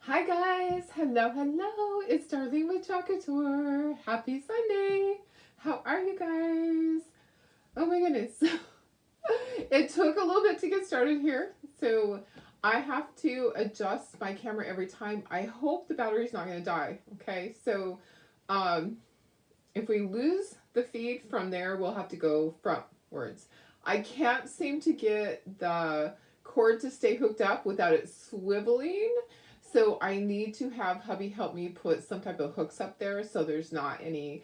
Hi guys, hello, it's Darlene with Chocateur. Happy Sunday. How are you guys? Oh my goodness. It took a little bit to get started here, so I have to adjust my camera every time. I hope the battery's not going to die, okay? So um, if we lose the feed from there, we'll have to go frontwards. I can't seem to get the cord to stay hooked up without it swiveling. So I need to have hubby help me put some type of hooks up there so there's not any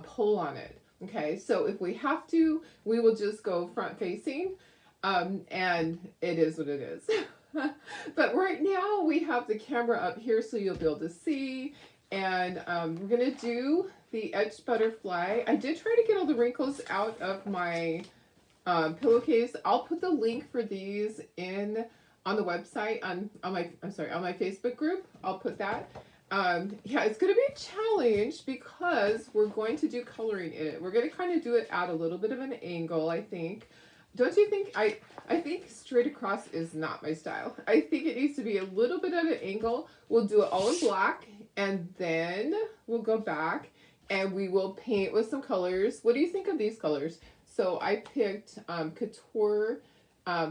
pull on it. Okay, so if we have to, we will just go front facing, and it is what it is. But right now we have the camera up here so you'll be able to see, and we're gonna do the Etched butterfly. I did try to get all the wrinkles out of my pillowcase. I'll put the link for these in on the website on my on my Facebook group. I'll put that. Yeah, it's gonna be a challenge because we're going to do coloring in it. We're gonna kind of do it at a little bit of an angle, I think. Don't you think? I think straight across is not my style. I think it needs to be a little bit of an angle. We'll do it all in black, and then we'll go back and we will paint with some colors. What do you think of these colors? So I picked Couture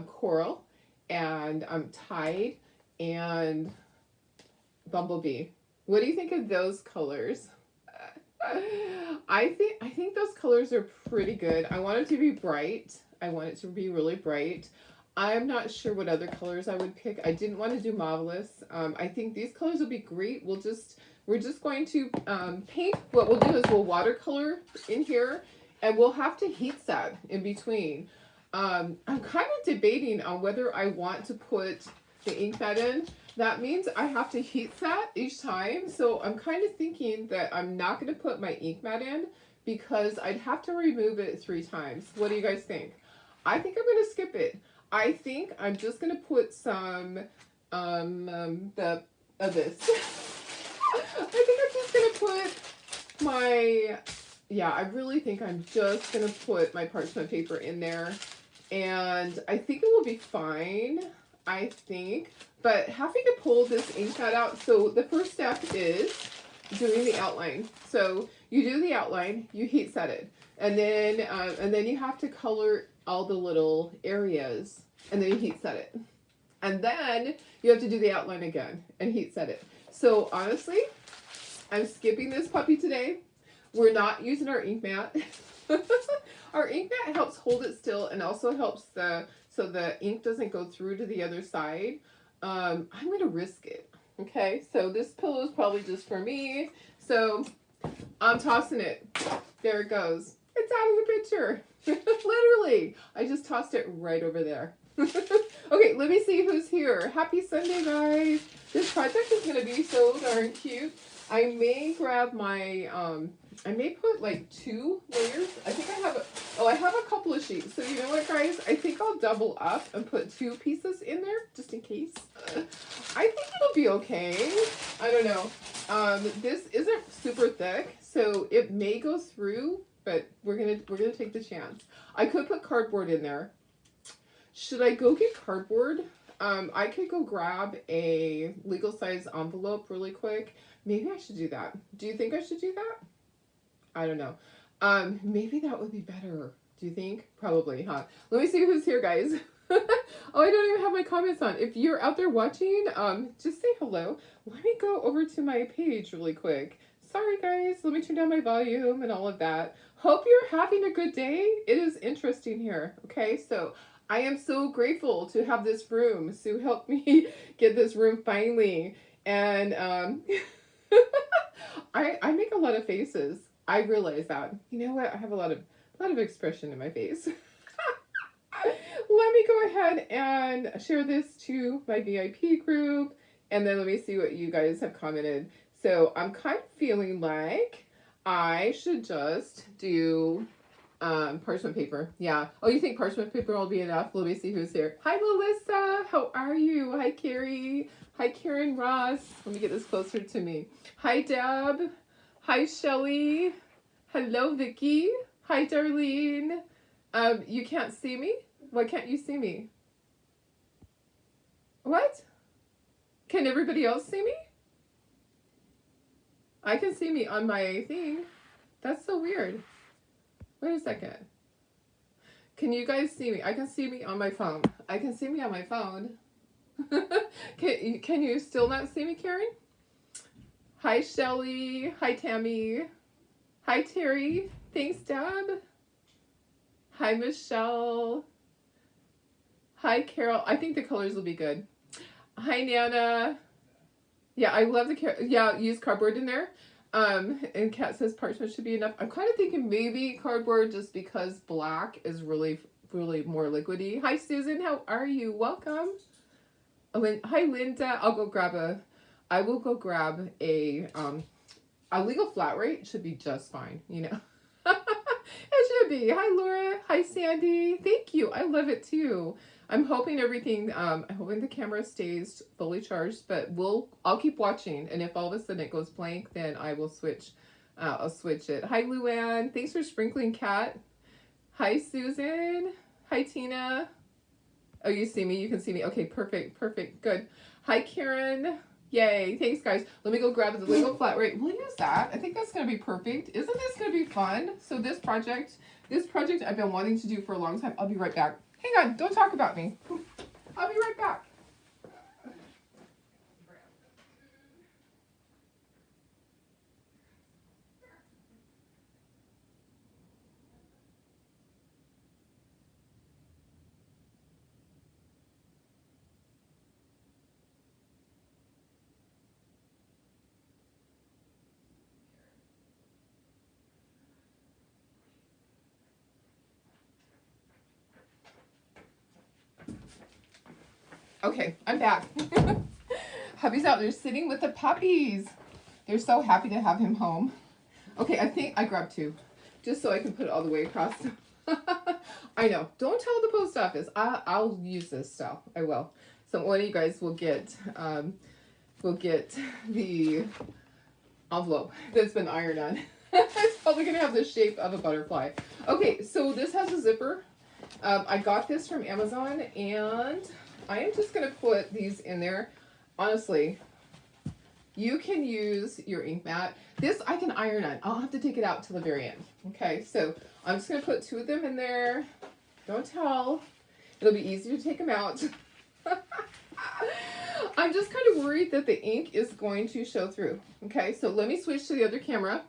Coral and Tide and Bumblebee. What do you think of those colors? I think those colors are pretty good. I want it to be bright. I want it to be really bright. I'm not sure what other colors I would pick. I didn't want to do Marvelous. I think these colors will be great. We're just going to paint. What we'll do is we'll watercolor in here, and we'll have to heat set in between. I'm kind of debating on whether I want to put the ink pad in. That means I have to heat set each time. So I'm kind of thinking that I'm not going to put my ink mat in because I'd have to remove it 3 times. What do you guys think? I think I'm going to skip it. I think I'm just going to put some this. I think I'm just going to put my, yeah, I really think I'm just going to put my parchment paper in there. And I think it will be fine, I think. But having to pull this ink pad out, so the first step is doing the outline. So you do the outline, you heat set it, and then you have to color all the little areas, and then you heat set it, and then you have to do the outline again and heat set it. So honestly, I'm skipping this puppy today. We're not using our ink mat. Our ink mat helps hold it still and also helps so the ink doesn't go through to the other side. I'm gonna risk it. Okay, so this pillow is probably just for me. So I'm tossing it. There it goes. It's out of the picture. Literally. I just tossed it right over there. Okay, let me see who's here. Happy Sunday, guys. This project is gonna be so darn cute. I may grab my I may put like 2 layers. I think I have a couple of sheets. So you know what, guys? I think I'll double up and put 2 pieces in there just in case. I think it'll be okay. I don't know. This isn't super thick, so it may go through, but we're gonna take the chance. I could put cardboard in there. Should I go get cardboard? I could go grab a legal size envelope really quick. Maybe I should do that. Do you think I should do that? I don't know. Maybe that would be better. Do you think? Probably, huh? Let me see who's here, guys. Oh, I don't even have my comments on. If you're out there watching, just say hello. Let me go over to my page really quick. Sorry, guys. Let me turn down my volume and all of that. Hope you're having a good day. It is interesting here. Okay, so I am so grateful to have this room. Sue helped me get this room finally. And I make a lot of faces. I realize that. You know what? I have a lot of expression in my face. Let me go ahead and share this to my VIP group, and then let me see what you guys have commented. So I'm kind of feeling like I should just do parchment paper. Yeah. Oh, you think parchment paper will be enough? Let me see who's here. Hi, Melissa. How are you? Hi, Carrie. Hi, Karen Ross. Let me get this closer to me. Hi, Deb. Hi, Shelly. Hello, Vicky. Hi, Darlene. You can't see me? Why can't you see me? What? Can everybody else see me? I can see me on my thing. That's so weird. Wait a second. Can you guys see me? I can see me on my phone. I can see me on my phone. Can you still not see me, Karen? Hi, Shelly. Hi, Tammy. Hi, Terry. Thanks, Deb. Hi, Michelle. Hi, Carol. I think the colors will be good. Hi, Nana. Yeah, I love the yeah, use cardboard in there. And Kat says parchment should be enough. I'm kind of thinking maybe cardboard just because black is really more liquidy. Hi, Susan. How are you? Welcome. Hi, Linda. I will go grab a legal flat rate should be just fine, you know. It should be. Hi, Laura. Hi, Sandy. Thank you. I love it too. I'm hoping I'm hoping the camera stays fully charged, but I'll keep watching. And if all of a sudden it goes blank, then I will switch. I'll switch it. Hi, Luann. Thanks for sprinkling, Kat. Hi, Susan. Hi, Tina. Oh, you see me? You can see me. Okay, perfect. Good. Hi, Karen. Yay. Thanks, guys. Let me go grab the Lego flat rate. We'll use that. I think that's going to be perfect. Isn't this going to be fun? So this project I've been wanting to do for a long time. I'll be right back. Hang on. Don't talk about me. I'll be right back. Okay, I'm back. Hubby's out there sitting with the puppies. They're so happy to have him home. Okay, I think I grabbed two, just so I can put it all the way across. I know. Don't tell the post office. I'll use this stuff. I will. So one of you guys will get the envelope that's been ironed on. It's probably gonna have the shape of a butterfly. Okay, so this has a zipper. I got this from Amazon, and I am just going to put these in there. Honestly, you can use your ink mat. This I can iron on. I'll have to take it out till the very end. Okay, so I'm just going to put two of them in there. Don't tell. It'll be easy to take them out. I'm just kind of worried that the ink is going to show through. Okay, so let me switch to the other camera.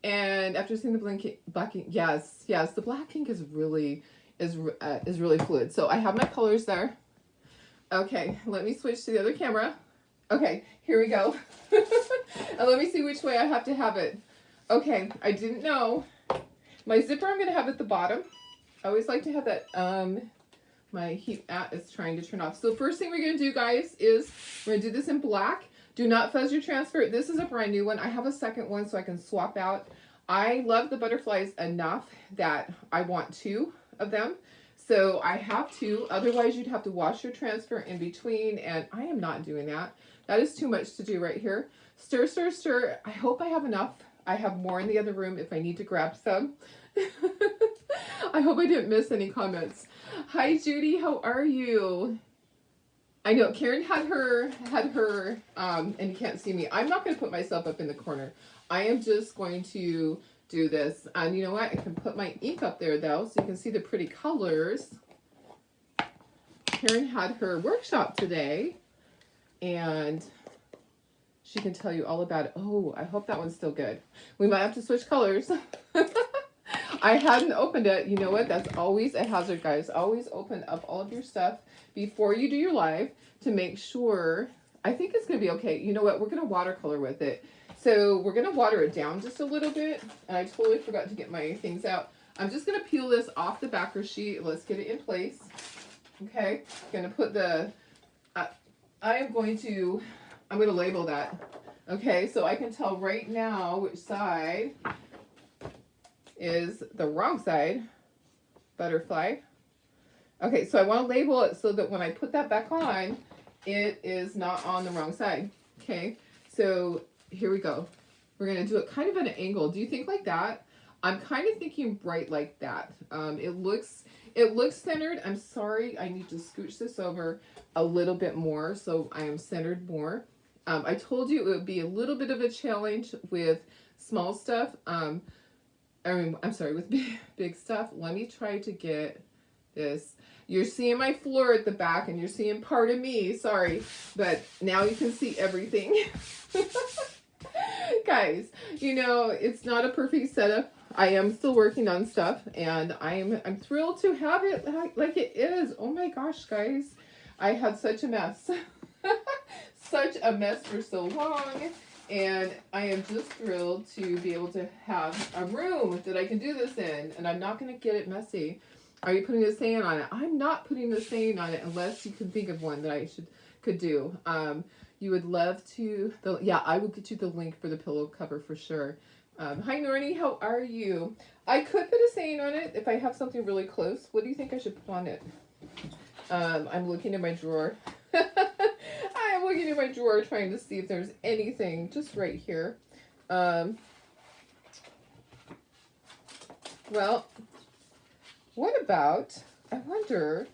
And after seeing the black ink, yes, the black ink is really fluid. So I have my colors there. Okay, let me switch to the other camera. Okay, here we go. And let me see which way I have to have it. Okay, I didn't know. My zipper I'm going to have at the bottom. I always like to have that. My heat mat is trying to turn off. So the first thing we're going to do, guys, is we're going to do this in black. Do not fuzz your transfer. This is a brand new one. I have a second one so I can swap out. I love the butterflies enough that I want two of them. So I have two, otherwise you'd have to wash your transfer in between, and I am not doing that. That is too much to do right here. Stir, stir, stir. I hope I have enough. I have more in the other room if I need to grab some. I hope I didn't miss any comments. Hi, Judy, how are you? I know Karen had her, and you can't see me. I'm not going to put myself up in the corner. I am just going to do this. And you know what? I can put my ink up there though, so you can see the pretty colors. Karen had her workshop today, and she can tell you all about it. Oh, I hope that one's still good. We might have to switch colors. I hadn't opened it. You know what? That's always a hazard, guys. Always open up all of your stuff before you do your live to make sure. I think it's going to be okay. You know what? We're going to watercolor with it. So we're going to water it down just a little bit. And I totally forgot to get my things out. I'm just going to peel this off the backer sheet. Let's get it in place. Okay. I'm going to put the, I'm going to label that. Okay. So I can tell right now which side is the wrong side. Butterfly. Okay. So I want to label it so that when I put that back on, it is not on the wrong side. Okay. So here we go. We're going to do it kind of at an angle. Do you think like that? I'm kind of thinking bright like that. It looks centered. I'm sorry, I need to scooch this over a little bit more so I am centered more. I told you it would be a little bit of a challenge with small stuff. I'm sorry, with big stuff. Let me try to get this. You're seeing my floor at the back and you're seeing part of me. Sorry, but now you can see everything. Guys, you know, it's not a perfect setup. I am still working on stuff and I'm thrilled to have it like it is. Oh my gosh, guys. I had such a mess. Such a mess for so long. And I am just thrilled to be able to have a room that I can do this in. And I'm not going to get it messy. Are you putting a stain on it? I'm not putting a stain on it unless you can think of one that I could do. You would love to, yeah, I will get you the link for the pillow cover for sure. Hi, Nornie, how are you? I could put a stain on it if I have something really close. What do you think I should put on it? I'm looking in my drawer. I'm looking in my drawer trying to see if there's anything just right here. Well, what about, I wonder,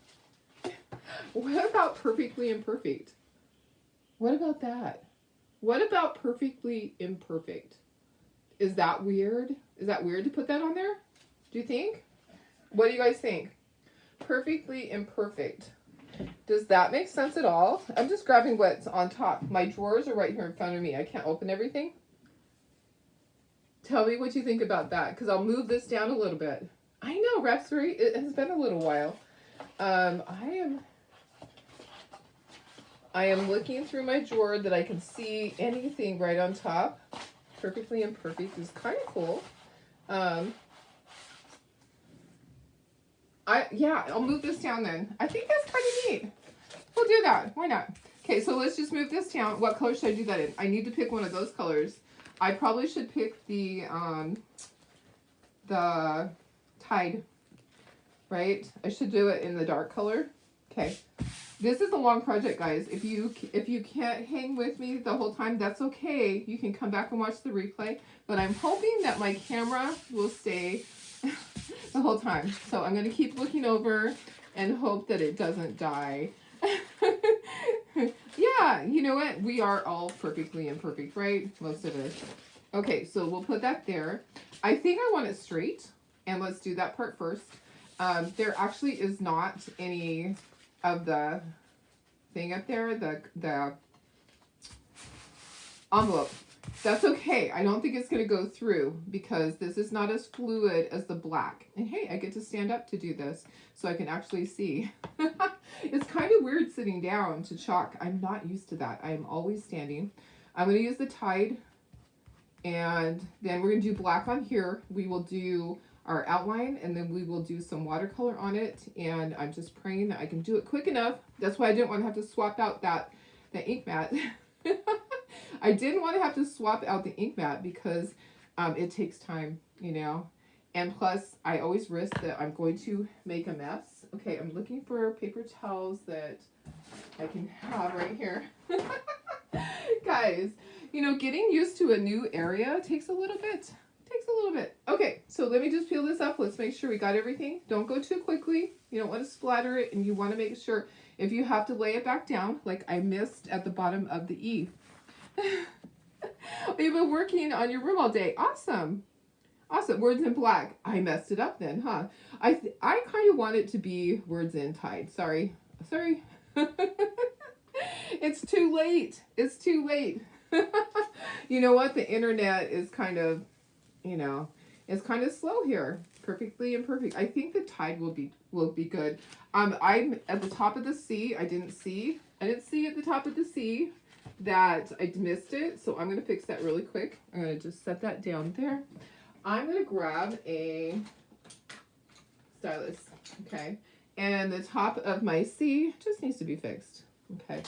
what about Perfectly Imperfect? What about that? What about Perfectly Imperfect? Is that weird? Is that weird to put that on there? Do you think? What do you guys think? Perfectly Imperfect. Does that make sense at all? I'm just grabbing what's on top. My drawers are right here in front of me. I can't open everything. Tell me what you think about that, because I'll move this down a little bit. I know, Rhapsody, it has been a little while. I am looking through my drawer that I can see anything right on top. Perfectly Imperfect is kind of cool. Yeah, I'll move this down then. I think that's kind of neat. We'll do that. Why not? Okay, so let's just move this down. What color should I do that in? I need to pick one of those colors. I probably should pick the Tide, right? I should do it in the dark color. Okay. This is a long project, guys. If you can't hang with me the whole time, that's okay. You can come back and watch the replay. But I'm hoping that my camera will stay the whole time. So I'm going to keep looking over and hope that it doesn't die. Yeah, you know what? We are all perfectly imperfect, right? Most of us. Okay, so we'll put that there. I think I want it straight. And let's do that part first. There actually is not any of the thing up there, the envelope. That's okay. I don't think it's going to go through because this is not as fluid as the black. And hey, I get to stand up to do this so I can actually see. It's kind of weird sitting down to chalk. I'm not used to that. I'm always standing. I'm going to use the Tide, and then we're going to do black on here. We will do our outline, and then we will do some watercolor on it, and I'm just praying that I can do it quick enough. That's why I didn't want to have to swap out the ink mat. I didn't want to have to swap out the ink mat because it takes time, you know, and plus I always risk that I'm going to make a mess. Okay, I'm looking for paper towels that I can have right here. Guys, you know, getting used to a new area takes a little bit. Okay, so let me just peel this up. Let's make sure we got everything. Don't go too quickly. You don't want to splatter it, and you want to make sure if you have to lay it back down, like I missed at the bottom of the E. You've been working on your room all day. Awesome. Awesome. Words in black. I messed it up then, huh? I kind of want it to be words in Tide. Sorry. It's too late. It's too late. You know what? The internet is kind of, you know, it's kind of slow here. Perfectly Imperfect. I think the Tide will be good. I'm at the top of the C. I didn't see at the top of the C that I missed it, so I'm going to fix that really quick. I'm going to just set that down there. I'm going to grab a stylus, okay? And the top of my C just needs to be fixed, okay?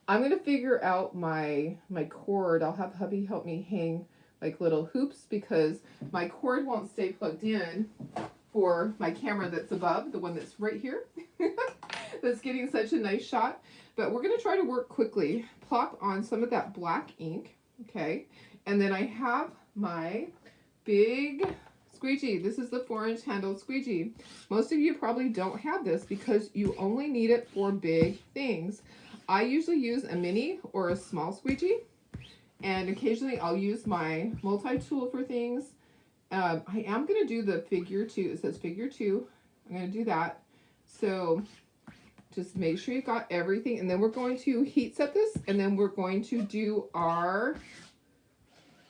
I'm going to figure out my cord. I'll have hubby help me hang like little hoops because my cord won't stay plugged in for my camera that's above, the one that's right here, that's getting such a nice shot. But we're going to try to work quickly. Plop on some of that black ink, okay? And then I have my big squeegee. This is the 4-inch handled squeegee. Most of you probably don't have this because you only need it for big things. I usually use a mini or a small squeegee, and occasionally I'll use my multi-tool for things. I am going to do the figure 2. It says figure 2. I'm going to do that. So just make sure you got everything, and then we're going to heat set this, and then we're going to do our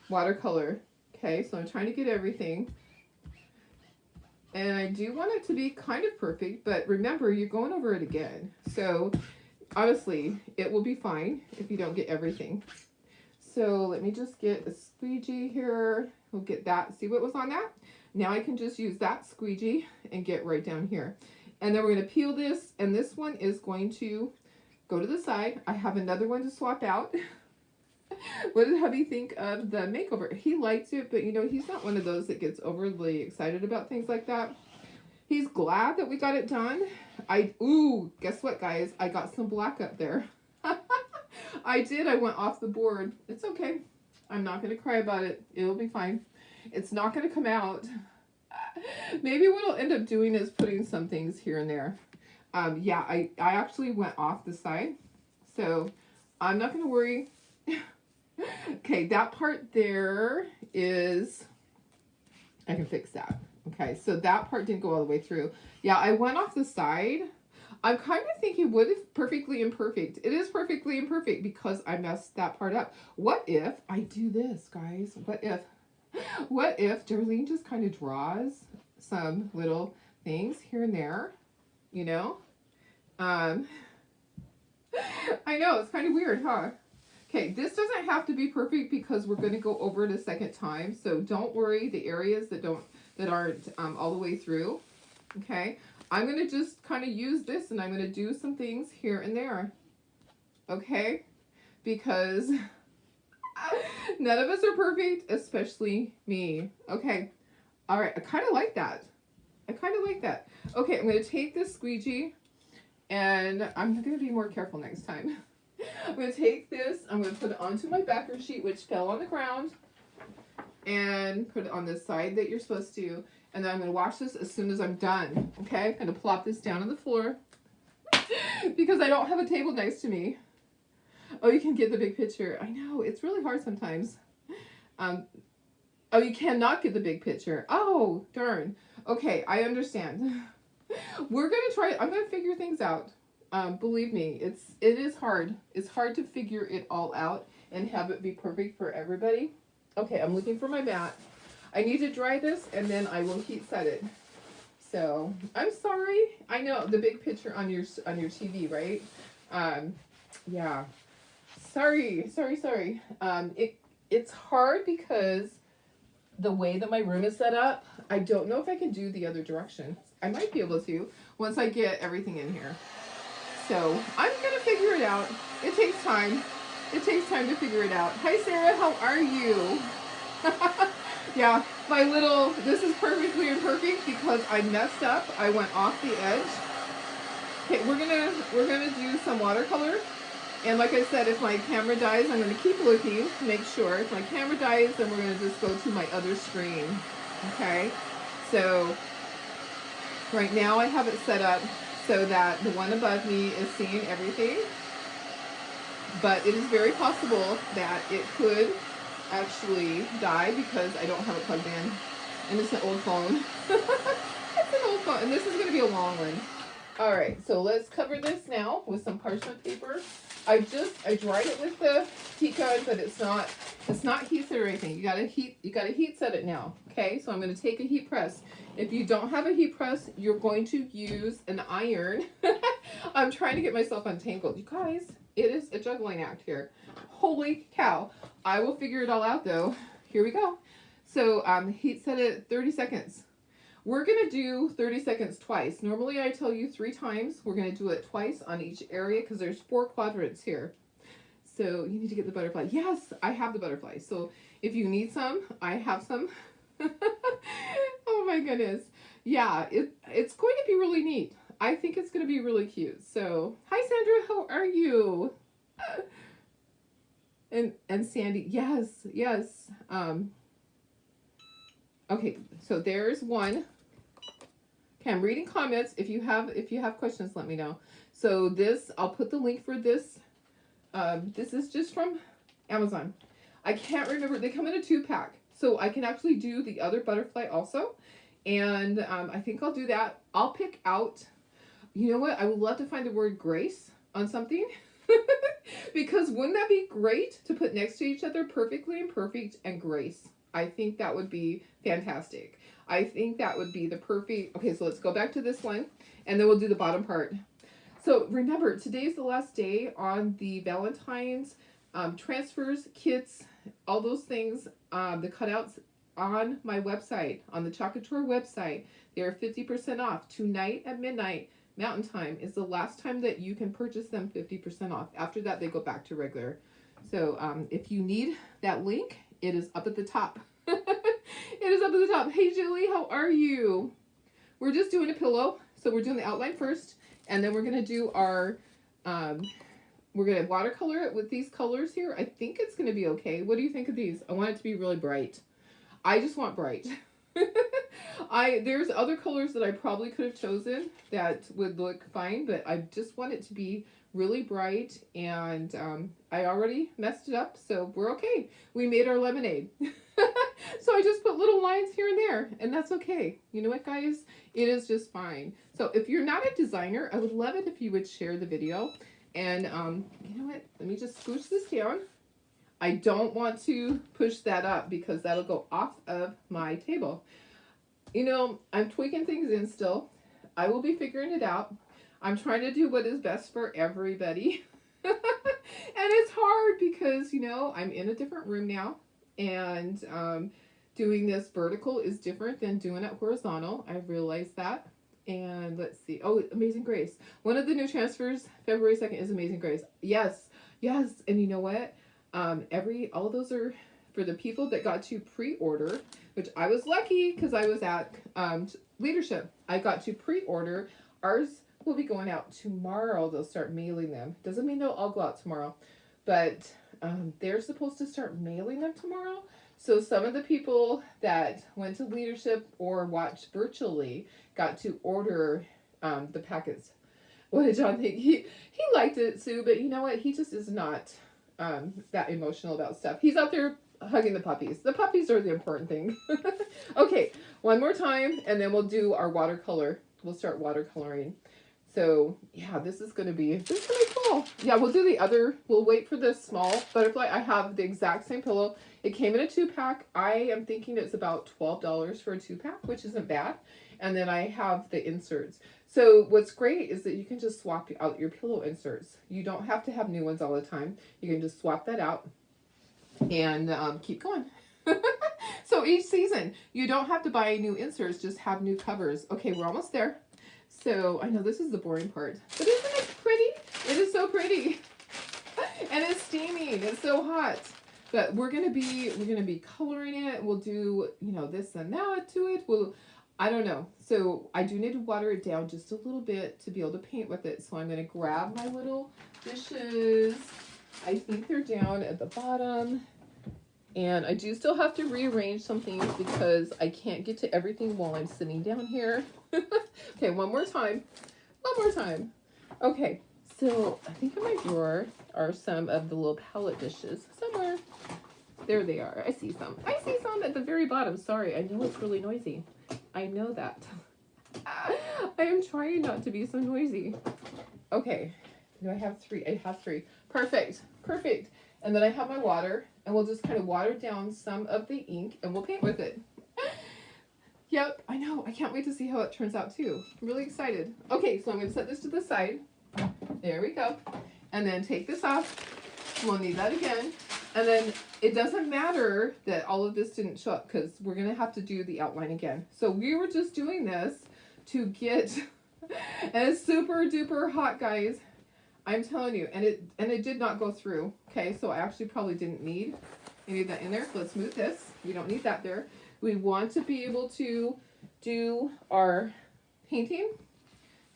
watercolor. Okay, so I'm trying to get everything. And I do want it to be kind of perfect, but remember, you're going over it again. So honestly, it will be fine if you don't get everything. So let me just get a squeegee here. We'll get that. See what was on that? Now I can just use that squeegee and get right down here. And then we're going to peel this, and this one is going to go to the side. I have another one to swap out. What did hubby think of the makeover? He liked it, but you know, he's not one of those that gets overly excited about things like that. He's glad that we got it done. Ooh, guess what, guys? I got some black up there. I did. I went off the board. It's okay. I'm not going to cry about it. It'll be fine. It's not going to come out. Maybe what I'll end up doing is putting some things here and there. Yeah, I actually went off the side. So I'm not going to worry. Okay, that part there is, I can fix that. Okay, so that part didn't go all the way through. Yeah, I went off the side. I'm kind of thinking, what if perfectly imperfect? It is perfectly imperfect because I messed that part up. What if I do this, guys? What if Darlene just kind of draws some little things here and there, you know? I know, it's kind of weird, huh? Okay, this doesn't have to be perfect because we're going to go over it a second time. So don't worry, the areas that aren't all the way through. Okay, I'm going to just kind of use this, and I'm going to do some things here and there. Okay, because none of us are perfect, especially me. Okay, all right, I kind of like that. Okay, I'm going to take this squeegee, and I'm going to be more careful next time. I'm going to take this, I'm going to put it onto my backer sheet, which fell on the ground, and put it on the side that you're supposed to, and then I'm going to wash this as soon as I'm done, okay? I'm going to plop this down on the floor, because I don't have a table next to me. Oh, you can get the big picture. I know, it's really hard sometimes. Oh, you cannot get the big picture. Oh, darn. Okay, I understand. We're going to try, I'm going to figure things out. Believe me, it is hard. It's hard to figure it all out and have it be perfect for everybody. Okay, I'm looking for my mat. I need to dry this, and then I will heat set it. So I'm sorry. I know the big picture on your TV, right? Yeah. Sorry. It's hard because the way that my room is set up. I don't know if I can do the other direction. I might be able to once I get everything in here. So I'm going to figure it out. It takes time. It takes time to figure it out. Hi, Sarah. How are you? Yeah, this is perfectly imperfect because I messed up. I went off the edge. Okay, we're gonna do some watercolor. And like I said, if my camera dies, I'm going to keep looking to make sure. If my camera dies, then we're going to just go to my other screen. Okay? So right now I have it set up so that the one above me is seeing everything. But it is very possible that it could actually die because I don't have it plugged in. And it's an old phone. It's an old phone. And this is going to be a long one. Alright, so let's cover this now with some parchment paper. I dried it with the heat gun, but it's not heat set or anything. You gotta heat set it now. Okay, so I'm gonna take a heat press. If you don't have a heat press, you're going to use an iron. I'm trying to get myself untangled. You guys, it is a juggling act here. Holy cow. I will figure it all out though. Here we go. So heat set it 30 seconds. We're going to do 30 seconds twice. Normally I tell you 3 times. We're going to do it twice on each area because there's 4 quadrants here. So you need to get the butterfly. Yes, I have the butterfly. So if you need some, I have some. Oh my goodness. Yeah, it's going to be really neat. I think it's going to be really cute. So, hi Sandra, how are you? And Sandy, yes. Okay, so there's one. Okay, I'm reading comments. If you have questions, let me know. So this, I'll put the link for this. This is just from Amazon. I can't remember. They come in a 2-pack, so I can actually do the other butterfly also. And I think I'll do that. I'll pick out. You know what? I would love to find the word grace on something. Because wouldn't that be great to put next to each other? Perfectly imperfect and grace. I think that would be fantastic. I think that would be the perfect. Okay, so let's go back to this one, and then we'll do the bottom part. So remember, today's the last day on the Valentine's transfers, kits, all those things, the cutouts on my website, on the Chocolate website. They are 50% off. Tonight at midnight, Mountain Time, is the last time that you can purchase them 50% off. After that, they go back to regular. So if you need that link, it is up at the top. It is up at the top. Hey, Julie, how are you? We're just doing a pillow. So we're doing the outline first, and then we're going to do our, we're going to watercolor it with these colors here. I think it's going to be okay. What do you think of these? I want it to be really bright. I just want bright. There's other colors that I probably could have chosen that would look fine, but I just want it to be really bright, and I already messed it up, so we're okay. We made our lemonade. So I just put little lines here and there, and that's okay. You know what, guys? It is just fine. So if you're not a designer, I would love it if you would share the video. And you know what? Let me just scooch this down. I don't want to push that up because that'll go off of my table. You know, I'm tweaking things in still. I will be figuring it out. I'm trying to do what is best for everybody. And it's hard because, you know, I'm in a different room now. And doing this vertical is different than doing it horizontal. I realized that. And let's see. Oh, Amazing Grace. One of the new transfers, February 2nd, is Amazing Grace. Yes, yes. And you know what? All of those are for the people that got to pre-order, which I was lucky because I was at leadership. I got to pre-order. Ours will be going out tomorrow. They'll start mailing them. Doesn't mean they'll all go out tomorrow, but they're supposed to start mailing them tomorrow. So some of the people that went to leadership or watched virtually got to order the packets. What did John think? He liked it, Sue, but you know what? He just is not that emotional about stuff. He's out there hugging the puppies. The puppies are the important thing. Okay, one more time, and then we'll do our watercolor. We'll start watercoloring. So yeah, this is gonna be cool. Yeah, we'll do the other. We'll wait for this small butterfly. I have the exact same pillow. It came in a 2-pack. I am thinking it's about $12 for a 2-pack, which isn't bad. And then I have the inserts. So what's great is that you can just swap out your pillow inserts. You don't have to have new ones all the time. You can just swap that out and keep going. So each season, you don't have to buy new inserts, just have new covers. Okay, we're almost there. So I know this is the boring part, but isn't it pretty? It is so pretty. And it's steaming. It's so hot. But we're gonna be coloring it. We'll do, you know, this and that to it. I don't know. So I do need to water it down just a little bit to be able to paint with it. So I'm gonna grab my little dishes. I think they're down at the bottom. And I do still have to rearrange some things because I can't get to everything while I'm sitting down here. Okay, one more time. One more time. Okay, so I think in my drawer are some of the little palette dishes somewhere. There they are. I see some. I see some at the very bottom. Sorry, I know it's really noisy. I know that. I am trying not to be so noisy. Okay, do I have 3? I have 3. Perfect. Perfect. And then I have my water, and we'll just kind of water down some of the ink, and we'll paint with it. Yep, I know. I can't wait to see how it turns out, too. I'm really excited. Okay, so I'm going to set this to the side. There we go. And then take this off. We'll need that again. And then it doesn't matter that all of this didn't show up because we're going to have to do the outline again. So we were just doing this to get, and it's super duper hot, guys. I'm telling you, and it did not go through. Okay, so I actually probably didn't need any of that in there. Let's move this. We don't need that there. We want to be able to do our painting.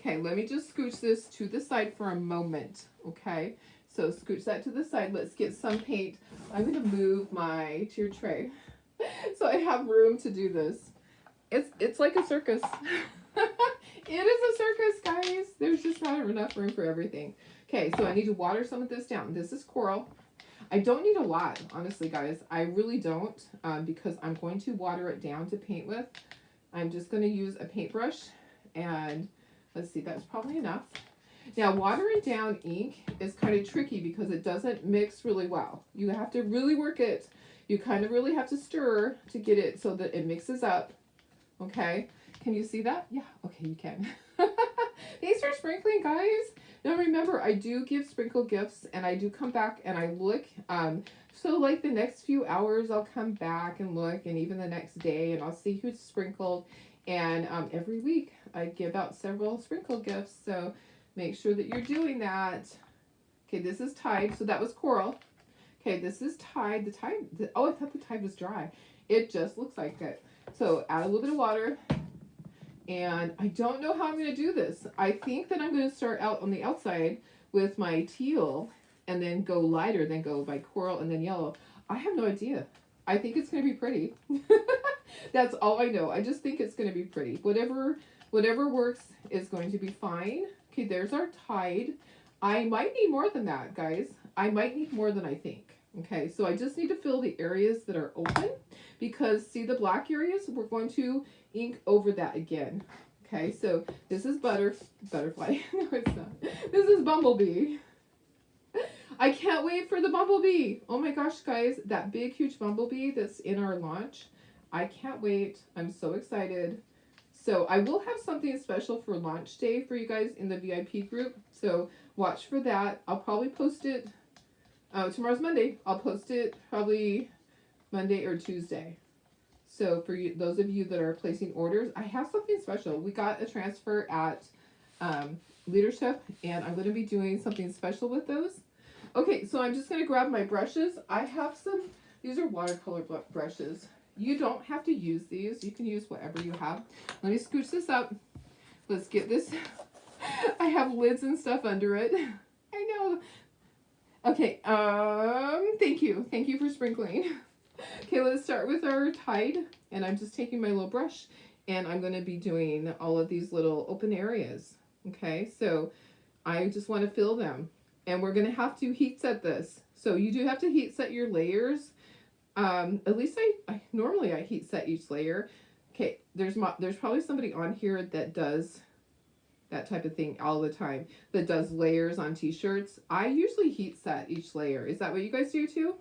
Okay, let me just scooch this to the side for a moment. Okay, so scooch that to the side. Let's get some paint. I'm going to move my tier tray. So I have room to do this. It's like a circus. It is a circus, guys. There's just not enough room for everything. Okay, so I need to water some of this down. This is coral. I don't need a lot, honestly, guys. I really don't, because I'm going to water it down to paint with. I'm just going to use a paintbrush, and let's see, that's probably enough. Now, watering down ink is kind of tricky because it doesn't mix really well. You have to really work it. You kind of really have to stir to get it so that it mixes up. Okay, can you see that? Yeah, okay, you can. Thanks for sprinkling, guys. Now remember, I do give sprinkle gifts, and I do come back and I look. So like the next few hours, I'll come back and look, and even the next day, and I'll see who's sprinkled. And every week, I give out several sprinkle gifts. So make sure that you're doing that. Okay, this is Tide, so that was coral. Okay, this is Tide. Oh, I thought the Tide was dry. It just looks like it. So add a little bit of water. And I don't know how I'm going to do this. I think that I'm going to start out on the outside with my teal and then go lighter, then go by coral and then yellow. I have no idea. I think it's going to be pretty. That's all I know. I just think it's going to be pretty. Whatever works is going to be fine. Okay, there's our Tide. I might need more than that, guys. I might need more than I think. Okay, so I just need to fill the areas that are open, because see the black areas, we're going to ink over that again. Okay, so this is butterfly. No, it's not. This is Bumblebee. I can't wait for the Bumblebee. Oh my gosh, guys, that big, huge Bumblebee that's in our launch. I can't wait. I'm so excited. So I will have something special for launch day for you guys in the VIP group. So watch for that. I'll probably post it. Tomorrow's Monday. I'll post it probably Monday or Tuesday. So for you, those of you that are placing orders, I have something special. We got a transfer at Leadership, and I'm going to be doing something special with those. Okay, so I'm just going to grab my brushes. I have some, these are watercolor brushes. You don't have to use these. You can use whatever you have. Let me scooch this up. Let's get this. I have lids and stuff under it. I know. Okay, thank you. Thank you for sprinkling. Okay, let's start with our Tide, and I'm just taking my little brush, and I'm going to be doing all of these little open areas. Okay, so I just want to fill them, and we're going to have to heat set this. So you do have to heat set your layers. At least I normally I heat set each layer. Okay, there's probably somebody on here that does that type of thing all the time, that does layers on t-shirts. I usually heat set each layer. Is that what you guys do too?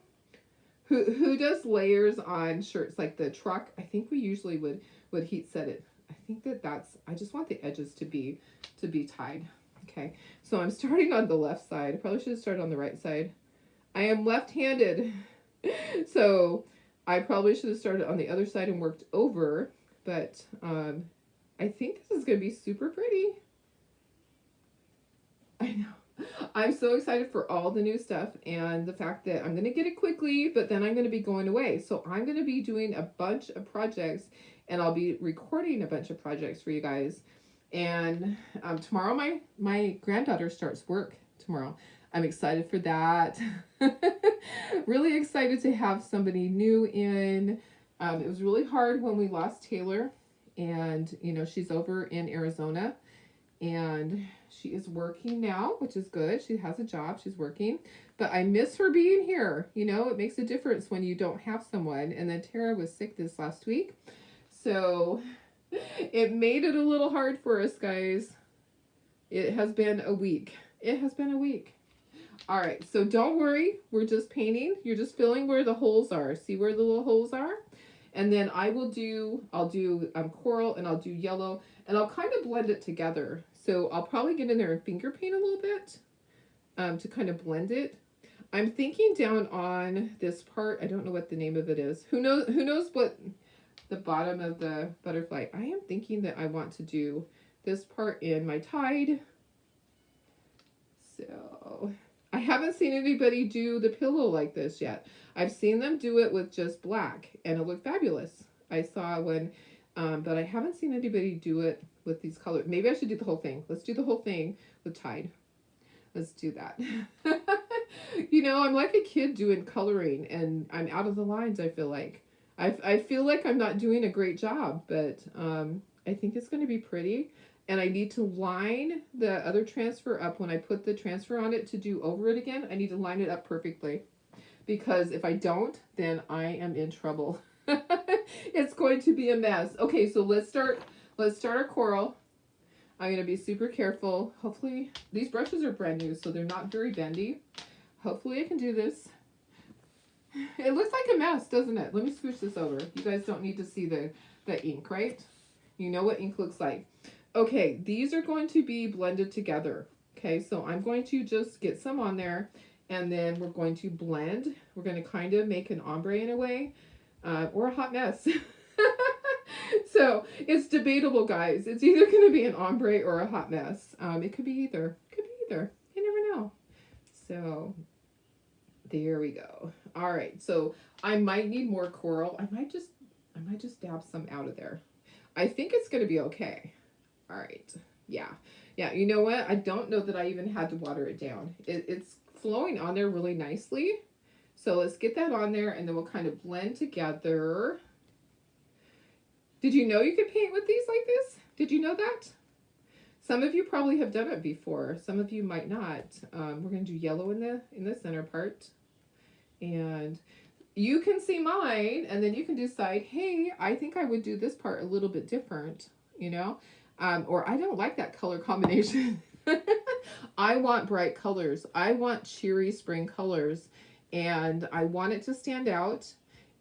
Who does layers on shirts like the truck? I think we usually would heat set it. I think that's, I just want the edges to be tied. Okay, so I'm starting on the left side. I probably should have started on the right side. I am left-handed, so I probably should have started on the other side and worked over, but I think this is going to be super pretty. I know. I'm so excited for all the new stuff and the fact that I'm going to get it quickly, but then I'm going to be going away. So I'm going to be doing a bunch of projects, and I'll be recording a bunch of projects for you guys. And tomorrow my granddaughter starts work tomorrow. I'm excited for that. Really excited to have somebody new in. It was really hard when we lost Taylor, and you know, she's over in Arizona, and she is working now, which is good. She has a job, she's working, but I miss her being here. You know, it makes a difference when you don't have someone. And then Tara was sick this last week, so it made it a little hard for us, guys. It has been a week. It has been a week. All right, so don't worry. We're just painting. You're just filling where the holes are. See where the little holes are? And then I'll do coral, and I'll do yellow, and I'll kind of blend it together. So I'll probably get in there and finger paint a little bit to kind of blend it. I'm thinking down on this part, I don't know what the name of it is. Who knows what the bottom of the butterfly. I am thinking that I want to do this part in my Tide. So I haven't seen anybody do the pillow like this yet. I've seen them do it with just black, and it looked fabulous. I saw one, but I haven't seen anybody do it with these colors. Maybe I should do the whole thing. Let's do the whole thing with Tide. Let's do that. You know, I'm like a kid doing coloring, and I'm out of the lines, I feel like. I feel like I'm not doing a great job, but I think it's going to be pretty. And I need to line the other transfer up when I put the transfer on it to do over it again. I need to line it up perfectly, because if I don't, then I am in trouble. It's going to be a mess. Okay, so let's start our coral. I'm going to be super careful. Hopefully, these brushes are brand new, so they're not very bendy. Hopefully I can do this. It looks like a mess, doesn't it? Let me switch this over. You guys don't need to see the ink, right? You know what ink looks like. Okay, these are going to be blended together. Okay, so I'm going to just get some on there, and then we're going to blend. We're going to kind of make an ombre in a way, or a hot mess. So it's debatable, guys. It's either going to be an ombre or a hot mess. It could be either. Could be either. You never know. So there we go. All right. So I might need more coral. I might just dab some out of there. I think it's going to be okay. All right. Yeah. Yeah. You know what? I don't know that I even had to water it down. It's flowing on there really nicely. So let's get that on there, and then we'll kind of blend together. Did you know you could paint with these like this? Did you know that? Some of you probably have done it before. Some of you might not. We're going to do yellow in the center part. And you can see mine, and then you can decide, hey, I think I would do this part a little bit different, you know? Or I don't like that color combination. I want bright colors. I want cheery spring colors, and I want it to stand out.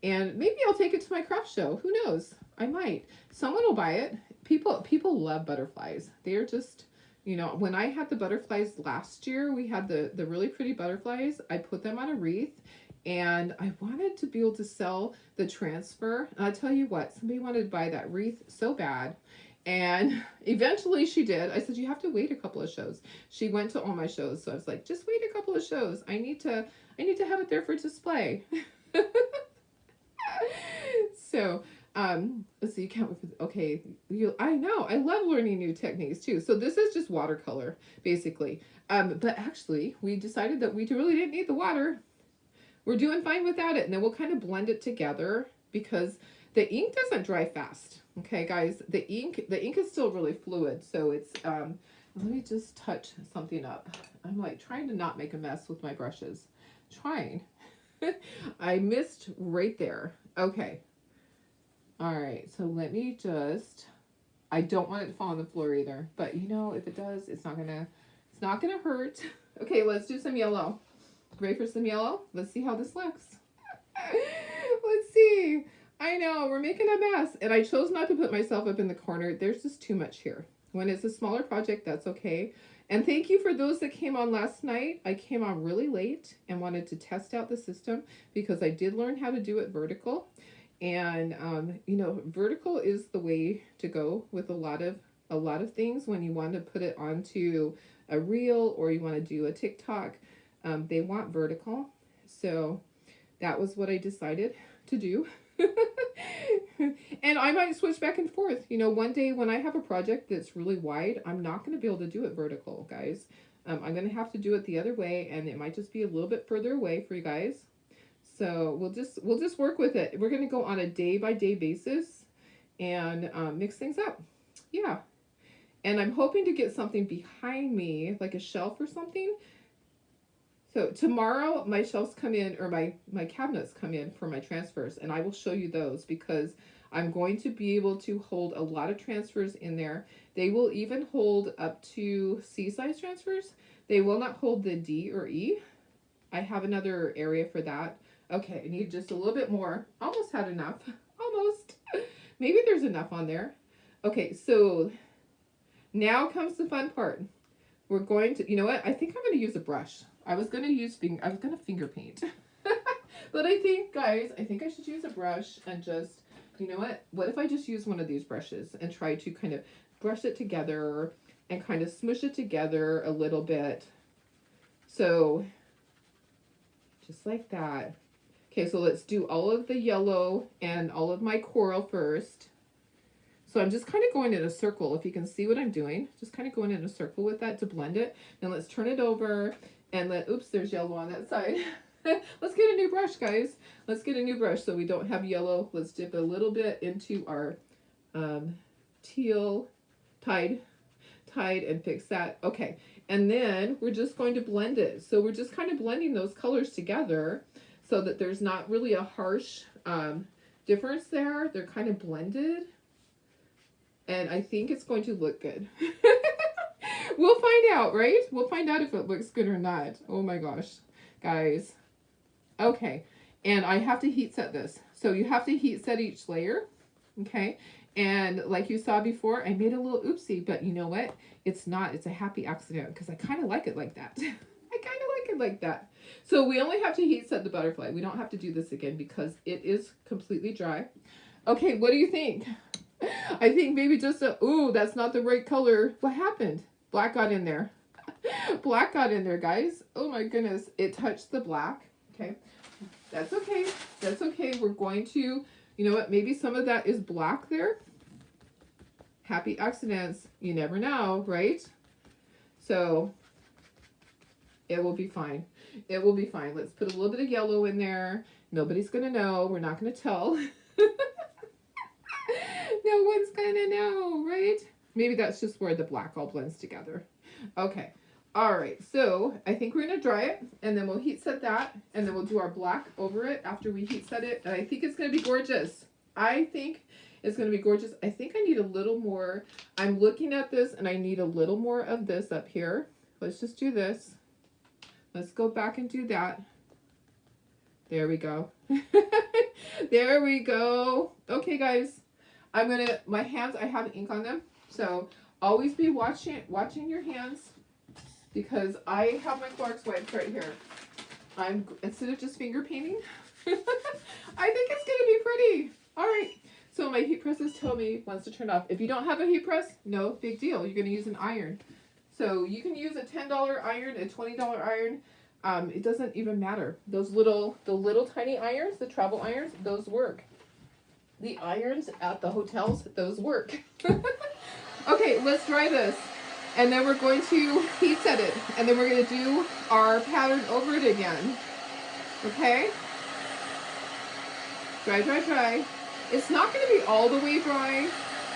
And maybe I'll take it to my craft show. Who knows? I might. Someone will buy it. People love butterflies. They're just, you know, when I had the butterflies last year, we had the really pretty butterflies. I put them on a wreath, and I wanted to be able to sell the transfer. And I tell you what, somebody wanted to buy that wreath so bad. And eventually she did. I said, you have to wait a couple of shows. She went to all my shows. So I was like, just wait a couple of shows. I need to have it there for display. So, let's see, you can't, okay, I know, I love learning new techniques too. So this is just watercolor, basically. But actually, we decided that we really didn't need the water. We're doing fine without it. And then we'll kind of blend it together, because the ink doesn't dry fast. Okay, guys, the ink is still really fluid. So it's, let me just touch something up. I'm like trying to not make a mess with my brushes. Trying. I missed right there. Okay. All right. So let me just, I don't want it to fall on the floor either, but you know, if it does, it's not gonna hurt. Okay. Let's do some yellow. Ready for some yellow? Let's see how this looks. Let's see. I know we're making a mess, and I chose not to put myself up in the corner. There's just too much here. When it's a smaller project, that's okay. And thank you for those that came on last night. I came on really late and wanted to test out the system, because I did learn how to do it vertical. And, you know, vertical is the way to go with a lot of things when you want to put it onto a reel, or you want to do a TikTok. They want vertical. So that was what I decided to do. And I might switch back and forth. You know, one day when I have a project that's really wide, I'm not going to be able to do it vertical, guys. I'm going to have to do it the other way, and it might just be a little bit further away for you guys. So we'll just work with it. We're going to go on a day-by-day basis and mix things up. Yeah. And I'm hoping to get something behind me, like a shelf or something. So tomorrow my shelves come in, or my cabinets come in for my transfers, and I will show you those, because I'm going to be able to hold a lot of transfers in there. They will even hold up to C-size transfers. They will not hold the D or E. I have another area for that. Okay, I need just a little bit more. Almost had enough. Almost. Maybe there's enough on there. Okay, so now comes the fun part. We're going to, you know what? I think I'm going to use a brush. I was going to finger paint. But I think, guys, I should use a brush and just, you know what? What if I just use one of these brushes and try to kind of brush it together and kind of smush it together a little bit. So, just like that. Okay, so let's do all of the yellow and all of my coral first. So I'm just kind of going in a circle, if you can see what I'm doing. Just kind of going in a circle with that to blend it. Then let's turn it over and oops, there's yellow on that side. Let's get a new brush, guys. Let's get a new brush so we don't have yellow. Let's dip a little bit into our teal Tide and fix that. Okay, and then we're just going to blend it. So we're just kind of blending those colors together so that there's not really a harsh difference there. They're kind of blended. And I think it's going to look good. We'll find out, right? We'll find out if it looks good or not. Oh my gosh, guys. Okay, and I have to heat set this. So you have to heat set each layer, okay? And like you saw before, I made a little oopsie, but you know what? It's not, it's a happy accident because I kind of like it like that. I kind of like it like that. So we only have to heat set the butterfly. We don't have to do this again because it is completely dry. Okay, what do you think? I think maybe just a, ooh, that's not the right color. What happened? Black got in there. Black got in there, guys. Oh my goodness. It touched the black. Okay. That's okay. That's okay. We're going to, you know what? Maybe some of that is black there. Happy accidents. You never know, right? So it will be fine. It will be fine. Let's put a little bit of yellow in there. Nobody's going to know. We're not going to tell. No one's going to know, right? Maybe that's just where the black all blends together. Okay. All right. So I think we're going to dry it and then we'll heat set that and then we'll do our black over it after we heat set it. And I think it's going to be gorgeous. I think it's going to be gorgeous. I think I need a little more. I'm looking at this and I need a little more of this up here. Let's just do this. Let's go back and do that. There we go. There we go. Okay, guys. I'm going to, my hands, I have ink on them. So always be watching your hands because I have my Clark's wipes right here. Instead of just finger painting, I think it's going to be pretty. All right. So my heat presses tell me wants to turn off. If you don't have a heat press, no big deal. You're going to use an iron. So you can use a $10 iron, a $20 iron. It doesn't even matter. The little tiny irons, the travel irons, those work. The irons at the hotels, those work. Okay, let's dry this. And then we're going to heat set it. And then we're going to do our pattern over it again. Okay? Dry, dry, dry. It's not going to be all the way dry.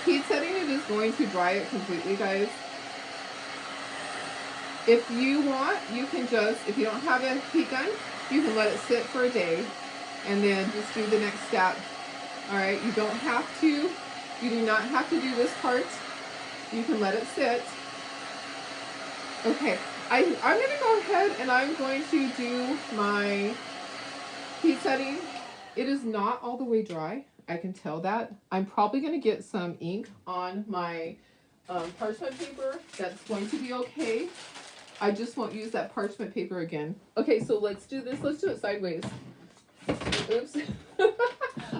Heat setting it is going to dry it completely, guys. If you want, you can just, if you don't have a heat gun, you can let it sit for a day. And then just do the next step. All right, you don't have to, you do not have to do this part. You can let it sit. Okay, I'm going to go ahead and I'm going to do my heat setting. It is not all the way dry. I can tell that. I'm probably going to get some ink on my parchment paper. That's going to be okay. I just won't use that parchment paper again. Okay, so let's do this. Let's do it sideways. Oops.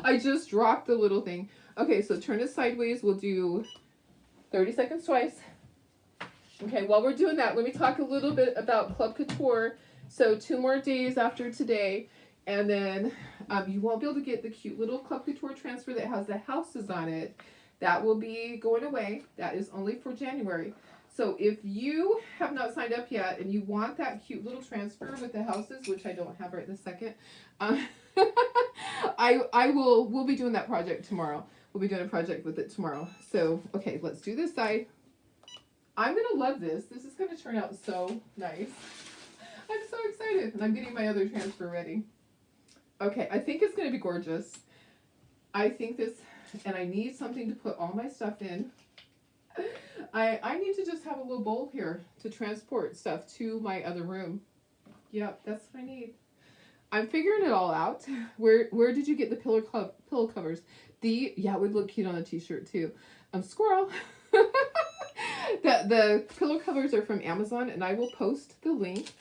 I just dropped the little thing. Okay, so turn it sideways. We'll do 30 seconds twice. Okay, while we're doing that, let me talk a little bit about Club Couture. So 2 more days after today, and then you won't be able to get the cute little Club Couture transfer that has the houses on it. That will be going away. That is only for January. So if you have not signed up yet and you want that cute little transfer with the houses, which I don't have right this second, we'll be doing that project tomorrow. We'll be doing a project with it tomorrow. So, okay, let's do this side. I'm going to love this. This is going to turn out so nice. I'm so excited. And I'm getting my other transfer ready. Okay, I think it's going to be gorgeous. I think this, and I need something to put all my stuff in. I need to just have a little bowl here to transport stuff to my other room. Yep, that's what I need. I'm figuring it all out. Where did you get the pillow covers? Yeah, it would look cute on a t-shirt too. Squirrel. The pillow covers are from Amazon, and I will post the link.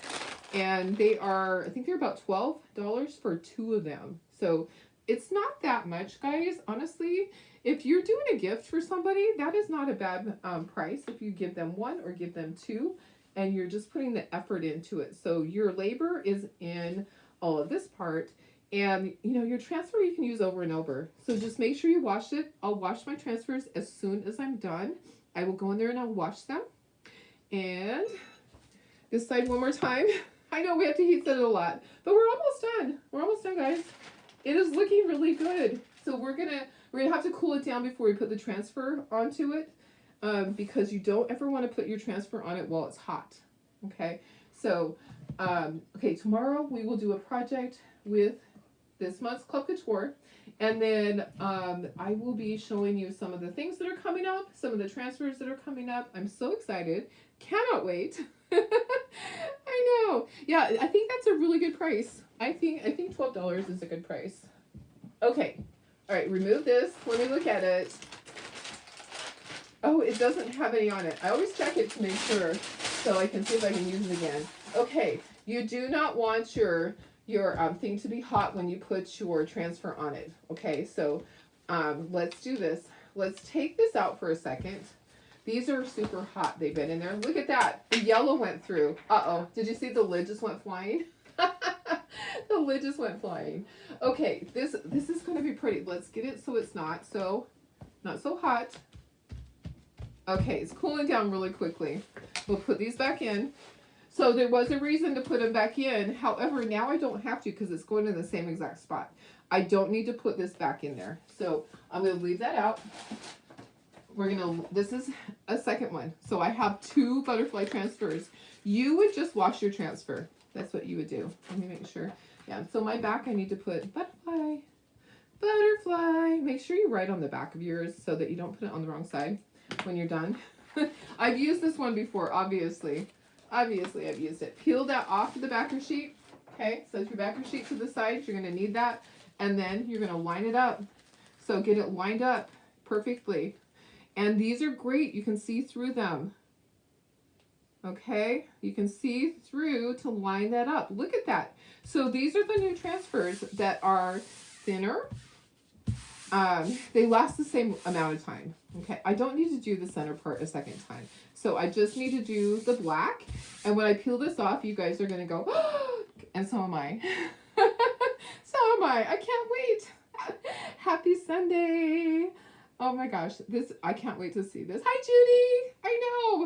And they are, I think they're about $12 for 2 of them. So it's not that much, guys. Honestly, if you're doing a gift for somebody, that is not a bad price. If you give them 1 or give them 2, and you're just putting the effort into it. So your labor is in all of this part, and you know, your transfer you can use over and over. So just make sure you wash it. I'll wash my transfers as soon as I'm done. I will go in there and I'll wash them. And this side one more time. I know we have to heat set it a lot, but we're almost done. We're almost done, guys. It is looking really good. So we're gonna have to cool it down before we put the transfer onto it, because you don't ever want to put your transfer on it while it's hot. Okay, so okay, tomorrow we will do a project with this month's Club Couture, and then I will be showing you some of the things that are coming up, some of the transfers that are coming up. I'm so excited, cannot wait. I know. Yeah, I think that's a really good price. I think $12 is a good price. Okay. All right, remove this. Let me look at it. Oh, it doesn't have any on it. I always check it to make sure so I can see if I can use it again. Okay, you do not want your thing to be hot when you put your transfer on it. Okay, so let's do this. Let's take this out for a second. These are super hot. They've been in there. Look at that. The yellow went through. Uh-oh. Did you see the lid just went flying? The lid just went flying. Okay, this is going to be pretty. Let's get it so it's not so hot. Okay, it's cooling down really quickly. We'll put these back in. So there was a reason to put them back in. However, now I don't have to because it's going in the same exact spot. I don't need to put this back in there. So I'm going to leave that out. This is a second one. So I have 2 butterfly transfers. You would just wash your transfer. That's what you would do. Let me make sure. Yeah, so my back, I need to put butterfly, butterfly. Make sure you write on the back of yours so that you don't put it on the wrong side when you're done. I've used this one before, obviously. Obviously, I've used it. Peel that off of the backer sheet. Okay, so your backer sheet to the side, you're going to need that. And then you're going to line it up. So get it lined up perfectly. And these are great. You can see through them. Okay, you can see through to line that up. Look at that. So these are the new transfers that are thinner. They last the same amount of time. Okay, I don't need to do the center part a second time. So I just need to do the black. And when I peel this off, you guys are going to go, oh, and so am I. So am I. I can't wait. Happy Sunday. Oh my gosh, I can't wait to see this. Hi, Judy.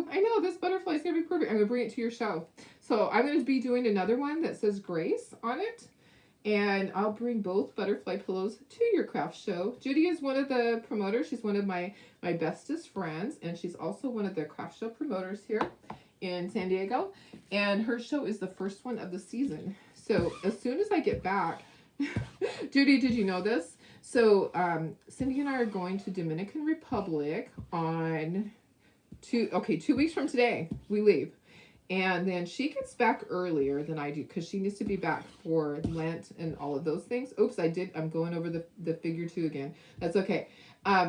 I know, this butterfly is going to be perfect. I'm going to bring it to your show. So I'm going to be doing another one that says Grace on it. And I'll bring both butterfly pillows to your craft show. Judy is one of the promoters. She's one of my bestest friends. And she's also one of the craft show promoters here in San Diego. And her show is the first one of the season. So as soon as I get back, Judy, did you know this? So Cindy and I are going to Dominican Republic on 2 weeks from today. We leave. And then she gets back earlier than I do because she needs to be back for Lent and all of those things. Oops, I'm going over the figure 2 again. That's okay.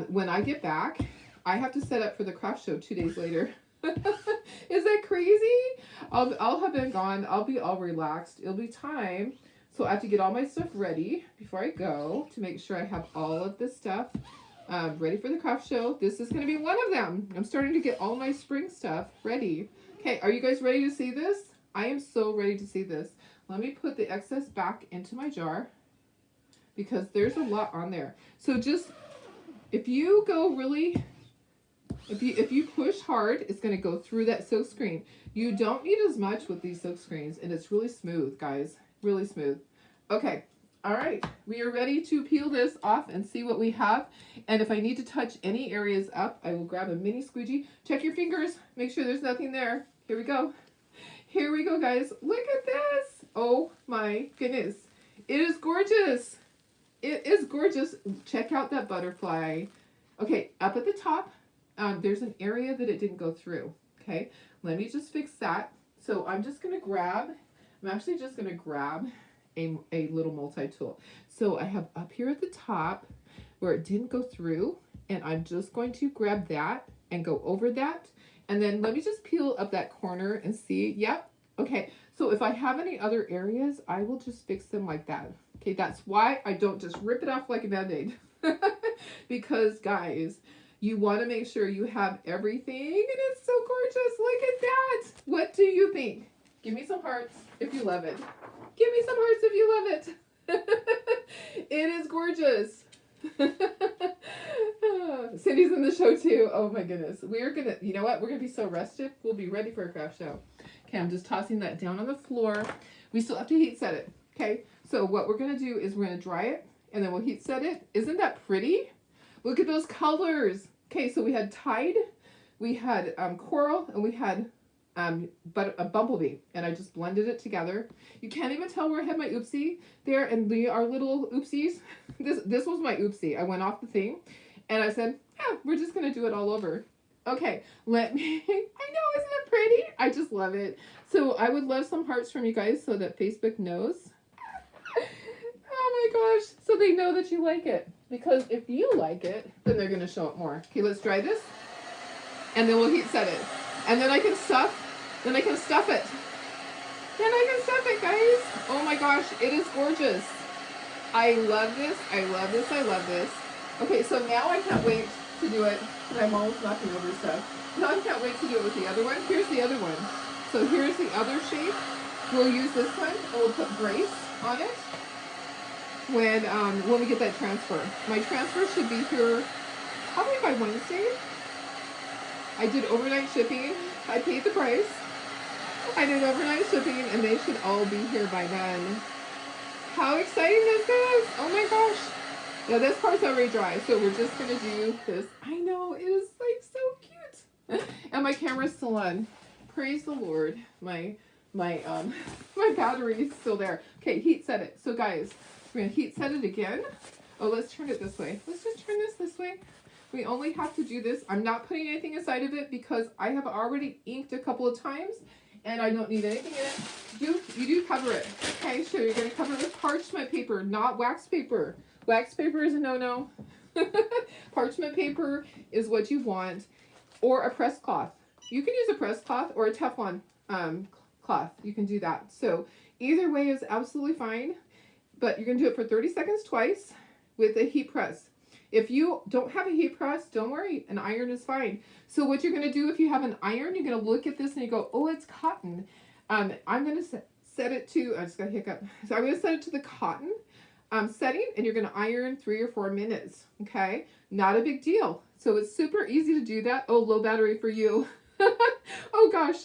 When I get back, I have to set up for the craft show 2 days later. Is that crazy? I'll have been gone. I'll be all relaxed. It'll be time. So I have to get all my stuff ready before I go to make sure I have all of this stuff ready for the craft show. This is going to be one of them. I'm starting to get all my spring stuff ready. Okay, are you guys ready to see this? I am so ready to see this. Let me put the excess back into my jar because there's a lot on there. So just, if you go really, if you push hard, it's going to go through that silk screen. You don't need as much with these silk screens, and it's really smooth, guys. Really smooth. Okay, all right. We are ready to peel this off and see what we have. And if I need to touch any areas up, I will grab a mini squeegee. Check your fingers. Make sure there's nothing there. Here we go. Here we go, guys. Look at this. Oh my goodness. It is gorgeous. It is gorgeous. Check out that butterfly. Okay, up at the top, there's an area that it didn't go through. Okay, let me just fix that. So I'm just going to grab, I'm actually just going to grab a little multi-tool. So I have up here at the top where it didn't go through, and I'm just going to grab that and go over that. And then let me just peel up that corner and see. Yep. Okay. So if I have any other areas, I will just fix them like that. Okay. That's why I don't just rip it off like a Band-Aid. Because guys, you want to make sure you have everything, and it's so gorgeous. Look at that. What do you think? Give me some hearts if you love it. Give me some hearts if you love it. It is gorgeous. Cindy's in the show too. Oh my goodness. We're gonna, you know what? We're gonna be so rested. We'll be ready for a craft show. Okay, I'm just tossing that down on the floor. We still have to heat set it. Okay, so what we're gonna do is we're gonna dry it and then we'll heat set it. Isn't that pretty? Look at those colors. Okay, so we had Tide, we had coral, and we had but a bumblebee, and I just blended it together. You can't even tell where I had my oopsie there, and our little oopsies. This was my oopsie. I went off the thing, and I said, "Yeah, we're just gonna do it all over." Okay, let me. I know, isn't it pretty? I just love it. So I would love some hearts from you guys so that Facebook knows. Oh my gosh! So they know that you like it, because if you like it, then they're gonna show up more. Okay, let's try this, and then we'll heat set it, and then I can stuff. Then I can stuff it. Then I can stuff it, guys. Oh my gosh, it is gorgeous. I love this. I love this. I love this. Okay, so now I can't wait to do it. I'm almost knocking over stuff. Now I can't wait to do it with the other one. Here's the other one. So here's the other shape. We'll use this one, and we'll put brace on it when we get that transfer. My transfer should be here probably by Wednesday. I did overnight shipping. I paid the price. I did overnight shipping, and they should all be here by then. How exciting is this? Oh my gosh. Yeah, this part's already dry, so we're just going to do this. I know, it is like so cute. And my camera's still on. Praise the Lord. My battery is still there. Okay, heat set it. So guys, we're going to heat set it again. Oh, let's turn it this way. Let's just turn this way. We only have to do this. I'm not putting anything inside of it because I have already inked a couple of times and I don't need anything in it. You do cover it. Okay, so you're going to cover it with parchment paper, not wax paper. Wax paper is a no-no. Parchment paper is what you want, or a pressed cloth. You can use a pressed cloth or a Teflon cloth. You can do that. So either way is absolutely fine, but you're going to do it for 30 seconds twice with a heat press. If you don't have a heat press, don't worry, an iron is fine. So what you're going to do if you have an iron, you're going to look at this and you go, oh, it's cotton. I'm going to set it to, I just got a hiccup. So I'm going to set it to the cotton setting, and you're going to iron 3 or 4 minutes, okay? Not a big deal. So it's super easy to do that. Oh, low battery for you. Oh, gosh.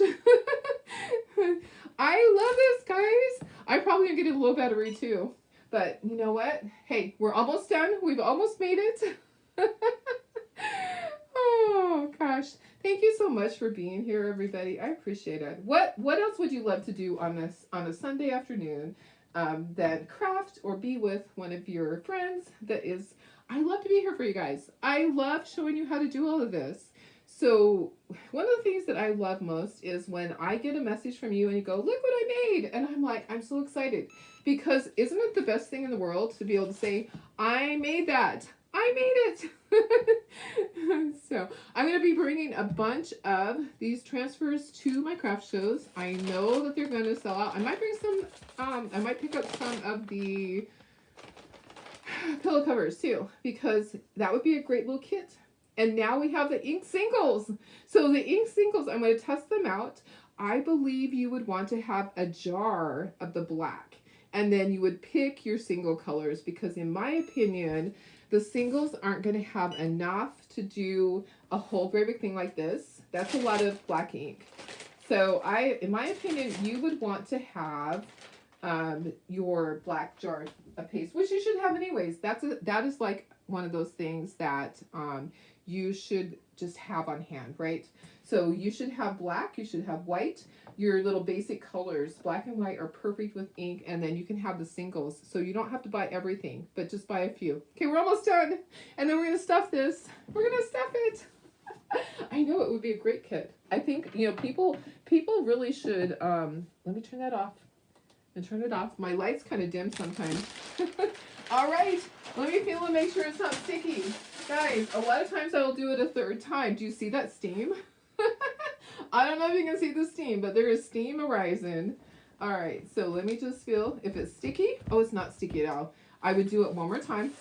I love this, guys. I'm probably going to get a low battery, too. But you know what? Hey, we're almost done. We've almost made it. Oh, gosh. Thank you so much for being here, everybody. I appreciate it. What else would you love to do on a Sunday afternoon than craft or be with one of your friends? I love to be here for you guys. I love showing you how to do all of this. So one of the things that I love most is when I get a message from you and you go, look what I made. And I'm like, I'm so excited. Because isn't it the best thing in the world to be able to say, I made that. I made it. So I'm going to be bringing a bunch of these transfers to my craft shows. I know that they're going to sell out. I might bring some, I might pick up some of the pillow covers too, because that would be a great little kit. And now we have the ink singles. So the ink singles, I'm going to test them out. I believe you would want to have a jar of the black. And then you would pick your single colors, because in my opinion, the singles aren't going to have enough to do a whole very big thing like this. That's a lot of black ink. So in my opinion, you would want to have your black jar of paste, which you should have anyways. That is like one of those things that you should just have on hand, right? So you should have black, you should have white. Your little basic colors, black and white, are perfect with ink, and then you can have the singles. So you don't have to buy everything, but just buy a few. Okay, we're almost done. And then we're going to stuff this. We're going to stuff it. I know it would be a great kit. I think, people really should, let me turn that off and turn it off. My light's kind of dim sometimes. All right, let me feel and make sure it's not sticky. Guys, a lot of times I will do it a third time. Do you see that steam? I don't know if you can see the steam, but there is steam arising. All right, so let me just feel if it's sticky. Oh, it's not sticky at all. I would do it one more time.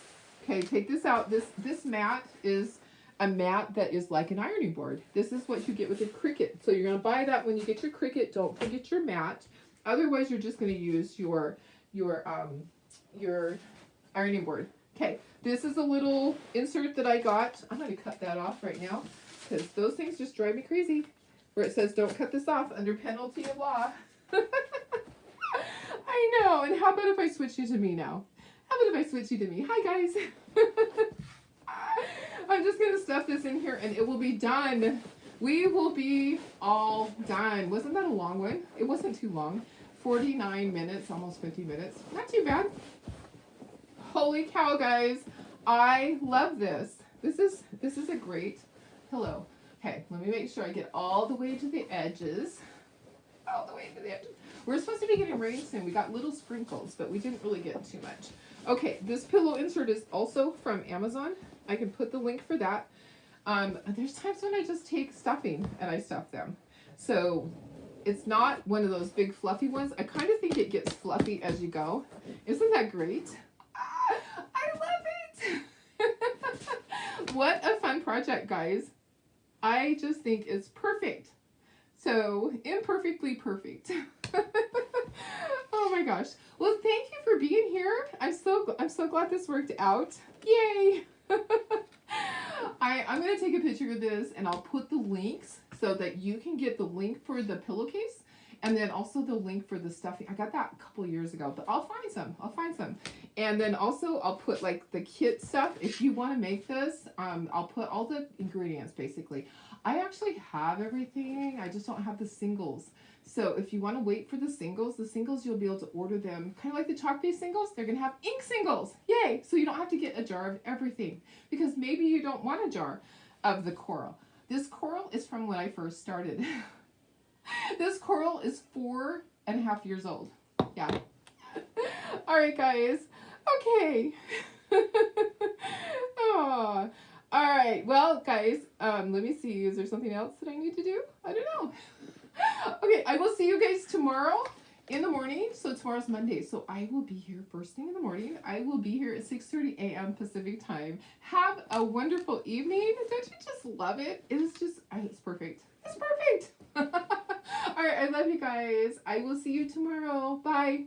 Okay, take this out. This mat is a mat that is like an ironing board. This is what you get with a Cricut. So you're going to buy that when you get your Cricut. Don't forget your mat. Otherwise, you're just going to use your ironing board. Okay, this is a little insert that I got. I'm going to cut that off right now because those things just drive me crazy. Where it says, don't cut this off under penalty of law. I know. And how about if I switch you to me now? How about if I switch you to me? Hi, guys. I'm just going to stuff this in here and it will be done. We will be all done. Wasn't that a long one? It wasn't too long. 49 minutes, almost 50 minutes. Not too bad. Holy cow, guys. I love this. This is a great pillow. Okay, let me make sure I get all the way to the edges. All the way to the edges. We're supposed to be getting rain soon. We got little sprinkles, but we didn't really get too much. Okay, this pillow insert is also from Amazon. I can put the link for that. There's times when I just take stuffing and I stuff them. So it's not one of those big fluffy ones. I kind of think it gets fluffy as you go. Isn't that great? I love it. What a fun project, guys. I just think it's perfect. So imperfectly perfect. Oh my gosh. Well, thank you for being here. I'm so glad this worked out. Yay. I'm going to take a picture of this and I'll put the links so that you can get the link for the pillowcase and then also the link for the stuffing. I got that a couple years ago, but I'll find some. And then also I'll put like the kit stuff. If you want to make this, I'll put all the ingredients basically. I actually have everything. I just don't have the singles. So if you want to wait for the singles you'll be able to order them kind of like the chalk-based singles. They're going to have ink singles. Yay! So you don't have to get a jar of everything because maybe you don't want a jar of the coral. This coral is from when I first started. This coral is 4.5 years old. Yeah. All right, guys. Okay. Oh. All right. Well, guys, let me see. Is there something else that I need to do? I don't know. Okay, I will see you guys tomorrow in the morning. So tomorrow's Monday. So I will be here first thing in the morning. I will be here at 6:30 a.m. Pacific time. Have a wonderful evening. Don't you just love it? It's perfect. It's perfect. All right, I love you guys. I will see you tomorrow. Bye.